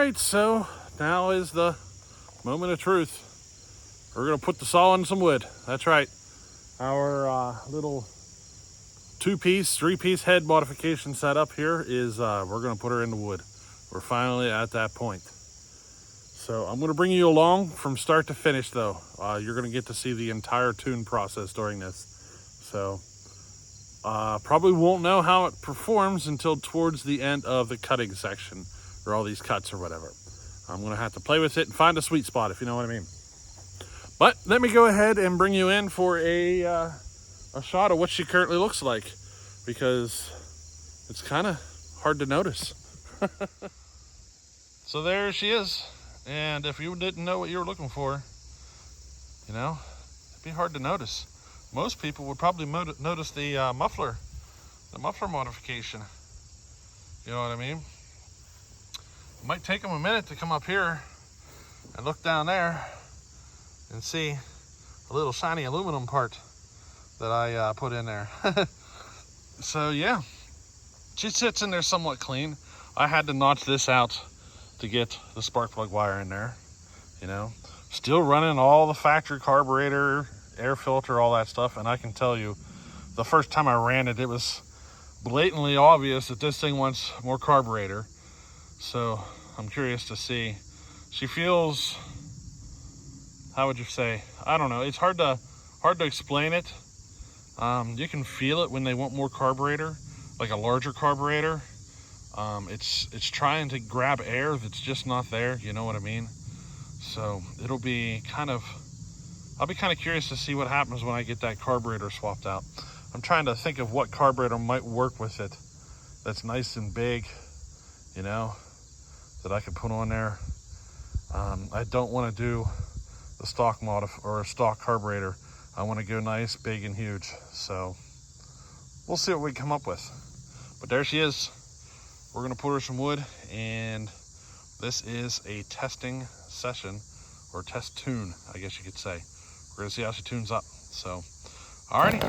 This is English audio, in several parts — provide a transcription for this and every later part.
right, so now is the moment of truth. We're going to put the saw in some wood. That's right. Our little 2-piece, 3-piece head modification setup here is we're going to put her into wood. We're finally at that point. So I'm going to bring you along from start to finish, though. You're going to get to see the entire tune process during this. So probably won't know how it performs until towards the end of the cutting section, or all these cuts or whatever. I'm going to have to play with it and find a sweet spot, if you know what I mean. But let me go ahead and bring you in for a shot of what she currently looks like, because it's kind of hard to notice. So there she is. And if you didn't know what you were looking for, you know, it'd be hard to notice. Most people would probably notice the muffler modification. You know what I mean? It might take them a minute to come up here and look down there and see a little shiny aluminum part that I put in there. So yeah, she sits in there somewhat clean. I had to notch this out to get the spark plug wire in there, you know. Still running all the factory carburetor, air filter, all that stuff, and I can tell you, the first time I ran it, it was blatantly obvious that this thing wants more carburetor. So I'm curious to see. She feels, how would you say? I don't know. It's hard to explain it. You can feel it when they want more carburetor, like a larger carburetor. It's trying to grab air that's just not there. You know what I mean? So it'll be I'll be kind of curious to see what happens when I get that carburetor swapped out. I'm trying to think of what carburetor might work with it that's nice and big, you know, that I could put on there. I don't want to do the stock or a stock carburetor. I want to go nice, big, and huge. So we'll see what we come up with. But there she is. We're going to put her some wood, and this is a testing session, or test tune, I guess you could say. We're going to see how she tunes up. So, alrighty.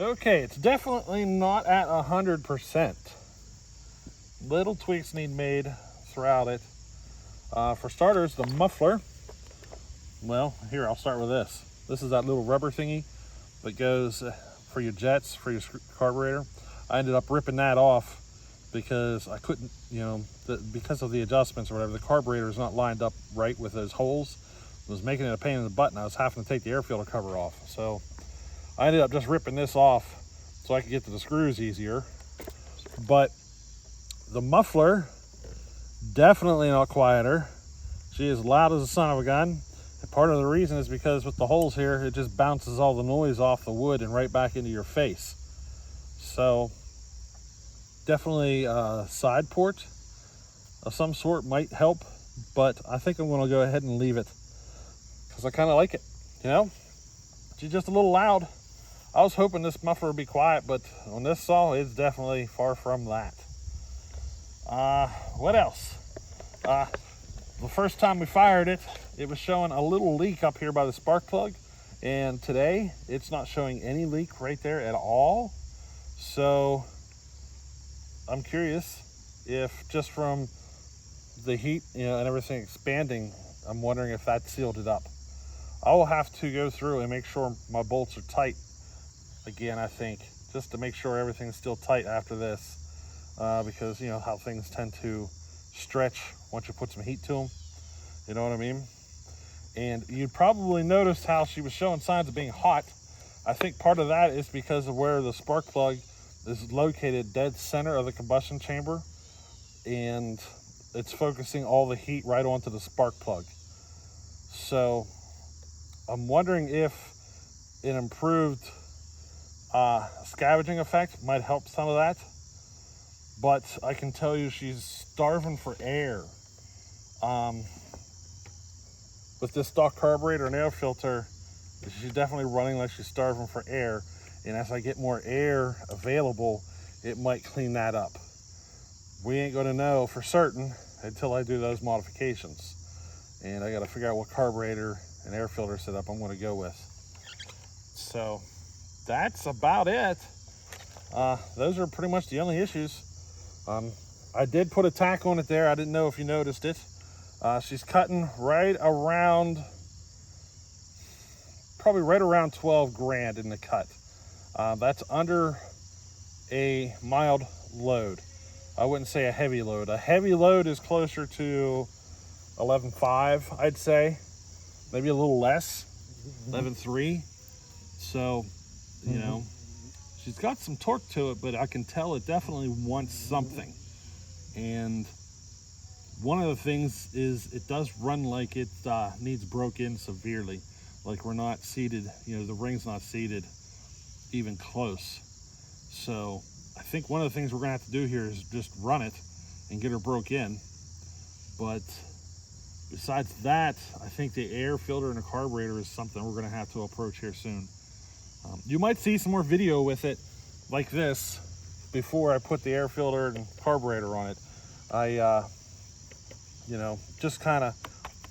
Okay, it's definitely not at 100%. Little tweaks need made throughout it. For starters, the muffler. Well, here, I'll start with this. This is that little rubber thingy that goes for your jets, for your carburetor. I ended up ripping that off because I couldn't, because of the adjustments or whatever, the carburetor is not lined up right with those holes. It was making it a pain in the butt, and I was having to take the air filter cover off. So I ended up just ripping this off so I could get to the screws easier. But the muffler, definitely not quieter. She is loud as a son of a gun. And part of the reason is because with the holes here, it just bounces all the noise off the wood and right back into your face. So definitely a side port of some sort might help, but I think I'm gonna go ahead and leave it because I kind of like it, She's just a little loud. I was hoping this muffler would be quiet, but on this saw, it's definitely far from that. What else? The first time we fired it, it was showing a little leak up here by the spark plug, and today it's not showing any leak right there at all. So I'm curious if just from the heat, and everything expanding, I'm wondering if that sealed it up. I will have to go through and make sure my bolts are tight again, I think, just to make sure everything's still tight after this, because you know how things tend to stretch once you put some heat to them, you know what I mean? And you probably noticed how she was showing signs of being hot. I think part of that is because of where the spark plug is located, dead center of the combustion chamber, and it's focusing all the heat right onto the spark plug. So I'm wondering if an improved scavenging effect might help some of that, but I can tell you she's starving for air. With this stock carburetor and air filter, she's definitely running like she's starving for air, and as I get more air available, it might clean that up. We ain't gonna know for certain until I do those modifications, and I got to figure out what carburetor and air filter setup I'm going to go with. So that's about it. Those are pretty much the only issues. I did put a tack on it there. I didn't know if you noticed it. She's cutting right around, probably right around 12 grand in the cut. That's under a mild load. I wouldn't say a heavy load. A heavy load is closer to 11.5, I'd say. Maybe a little less, 11.3. So, you know, she's got some torque to it, but I can tell it definitely wants something. And one of the things is it does run like it needs broke in severely. Like we're not seated, the ring's not seated even close. So I think one of the things we're gonna have to do here is just run it and get her broke in. But besides that, I think the air filter and the carburetor is something we're gonna have to approach here soon. You might see some more video with it like this before I put the air filter and carburetor on it. I, just kind of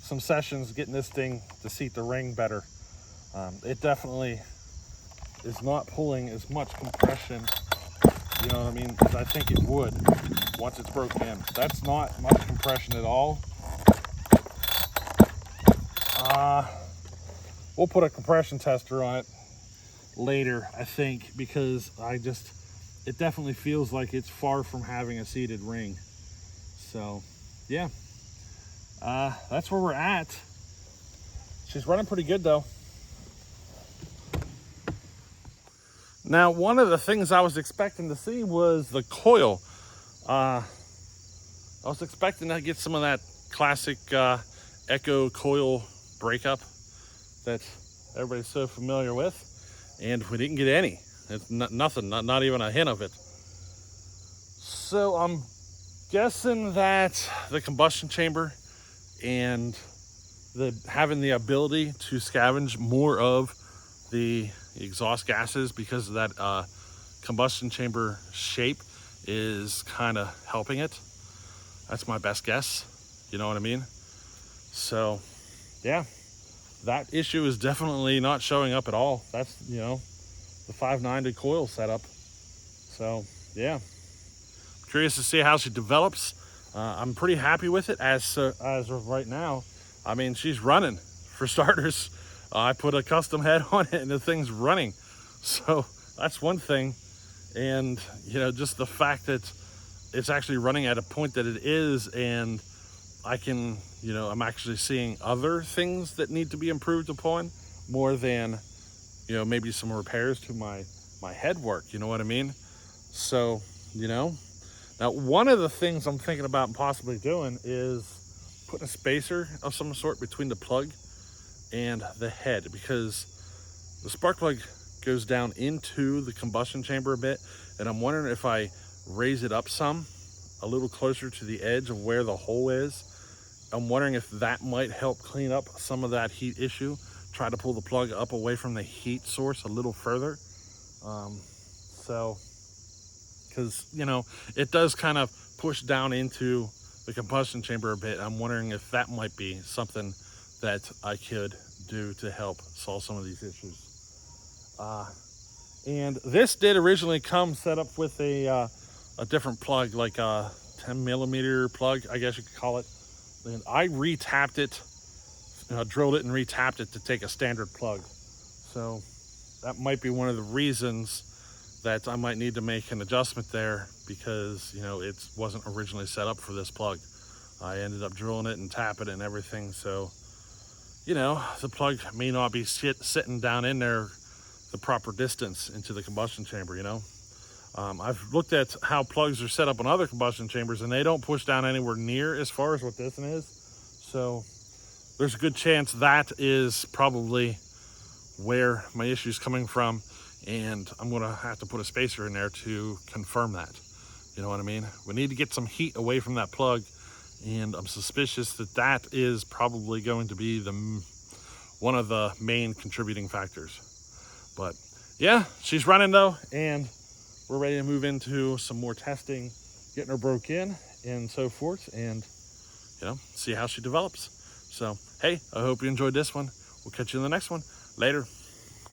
some sessions getting this thing to seat the ring better. It definitely is not pulling as much compression, you know what I mean, as I think it would once it's broken in. That's not much compression at all. We'll put a compression tester on it later, I think, because it definitely feels like it's far from having a seated ring. So yeah, that's where we're at. She's running pretty good though. Now, one of the things I was expecting to see was the coil. I was expecting to get some of that classic Echo coil breakup that everybody's so familiar with, and we didn't get any. It's nothing, not even a hint of it. So I'm guessing that the combustion chamber and having the ability to scavenge more of the exhaust gases because of that combustion chamber shape is kind of helping it. That's my best guess, you know what I mean? So yeah, that issue is definitely not showing up at all. That's, the 590 coil setup. So yeah, curious to see how she develops. I'm pretty happy with it as of right now. I mean, she's running for starters. I put a custom head on it and the thing's running. So that's one thing. And, you know, just the fact that it's actually running at a point that it is, and I can, you know, I'm actually seeing other things that need to be improved upon more than, you know, maybe some repairs to my head work, you know what I mean? So, you know, now one of the things I'm thinking about possibly doing is putting a spacer of some sort between the plug and the head, because the spark plug goes down into the combustion chamber a bit, and I'm wondering if I raise it up some, a little closer to the edge of where the hole is. I'm wondering if that might help clean up some of that heat issue. Try to pull the plug up away from the heat source a little further. So, because, you know, it does kind of push down into the combustion chamber a bit. I'm wondering if that might be something that I could do to help solve some of these issues. And this did originally come set up with a different plug, like a 10 millimeter plug, I guess you could call it. And I retapped it, drilled it and retapped it to take a standard plug. So that might be one of the reasons that I might need to make an adjustment there, because, you know, it wasn't originally set up for this plug. I ended up drilling it and tapping it and everything. So, you know, the plug may not be sitting down in there the proper distance into the combustion chamber, you know. I've looked at how plugs are set up on other combustion chambers, and they don't push down anywhere near as far as what this one is. So there's a good chance that is probably where my issue is coming from, and I'm gonna have to put a spacer in there to confirm that. You know what I mean? We need to get some heat away from that plug, and I'm suspicious that that is probably going to be one of the main contributing factors. But yeah, she's running though, and we're ready to move into some more testing, getting her broke in and so forth, and, you know, see how she develops. So, hey, I hope you enjoyed this one. We'll catch you in the next one. Later.